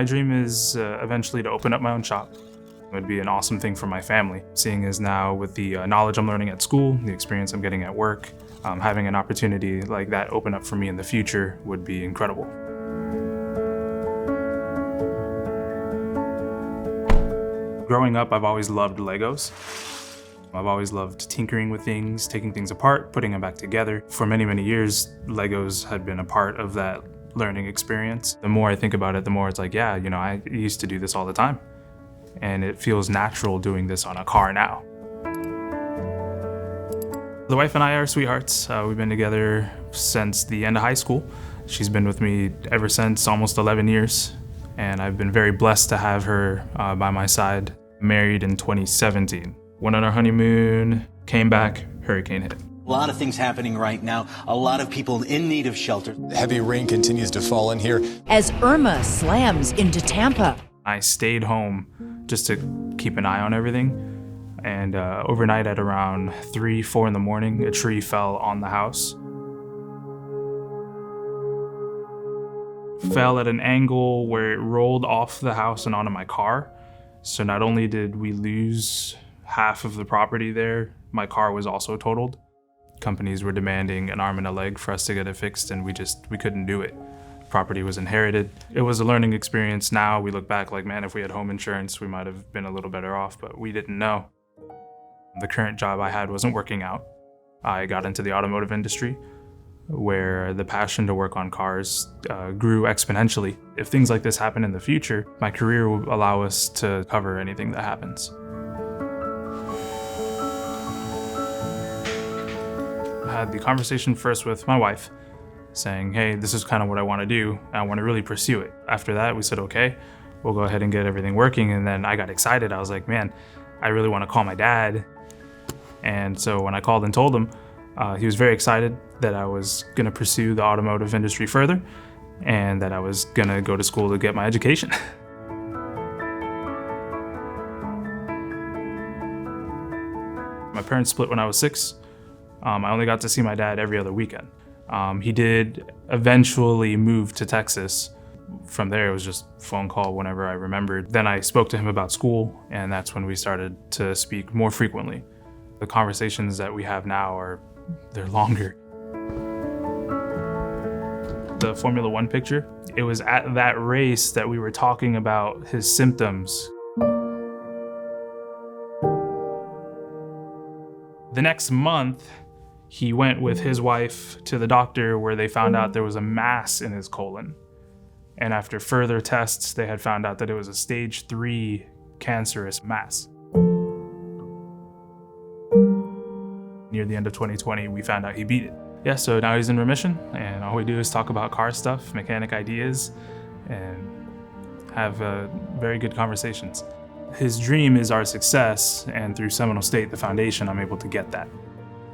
My dream is eventually to open up my own shop. It would be an awesome thing for my family, seeing as now with the knowledge I'm learning at school, the experience I'm getting at work, having an opportunity like that open up for me in the future would be incredible. Growing up, I've always loved Legos. I've always loved tinkering with things, taking things apart, putting them back together. For many, many years, Legos had been a part of that learning experience. The more I think about it, the more it's like, yeah, I used to do this all the time. And it feels natural doing this on a car now. The wife and I are sweethearts. We've been together since the end of high school. She's been with me ever since, almost 11 years. And I've been very blessed to have her by my side. Married in 2017. Went on our honeymoon, came back, hurricane hit. A lot of things happening right now. A lot of people in need of shelter. Heavy rain continues to fall in here. As Irma slams into Tampa. I stayed home just to keep an eye on everything. And overnight at around 3, 4 in the morning, a tree fell on the house. Fell at an angle where it rolled off the house and onto my car. So not only did we lose half of the property there, my car was also totaled. Companies were demanding an arm and a leg for us to get it fixed, and we couldn't do it. Property was inherited. It was a learning experience. Now we look back like, man, if we had home insurance, we might have been a little better off, but we didn't know. The current job I had wasn't working out. I got into the automotive industry, where the passion to work on cars grew exponentially. If things like this happen in the future, my career will allow us to cover anything that happens. I had the conversation first with my wife, saying, hey, this is kind of what I want to do, and I want to really pursue it. After that, we said, okay, we'll go ahead and get everything working. And then I got excited. I was like, man, I really want to call my dad. And so when I called and told him, he was very excited that I was going to pursue the automotive industry further and that I was going to go to school to get my education. My parents split when I was 6. I only got to see my dad every other weekend. He did eventually move to Texas. From there, it was just phone call whenever I remembered. Then I spoke to him about school, and that's when we started to speak more frequently. The conversations that we have now they're longer. The Formula One picture, it was at that race that we were talking about his symptoms. The next month, he went with his wife to the doctor where they found out there was a mass in his colon. And after further tests, they had found out that it was a stage 3 cancerous mass. Near the end of 2020, we found out he beat it. Yeah, so now he's in remission, and all we do is talk about car stuff, mechanic ideas, and have very good conversations. His dream is our success, and through Seminole State, the foundation, I'm able to get that.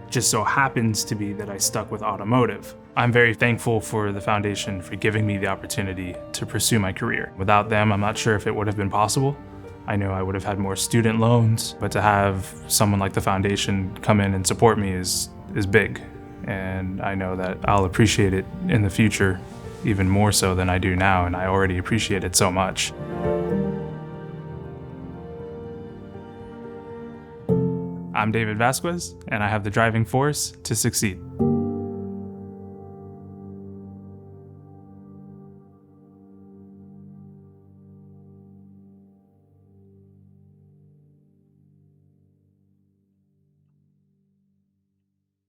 Just so happens to be that I stuck with automotive. I'm very thankful for the foundation for giving me the opportunity to pursue my career. Without them, I'm not sure if it would have been possible. I know I would have had more student loans, but to have someone like the foundation come in and support me is big. And I know that I'll appreciate it in the future even more so than I do now, and I already appreciate it so much. I'm David Vazquez, and I have the driving force to succeed.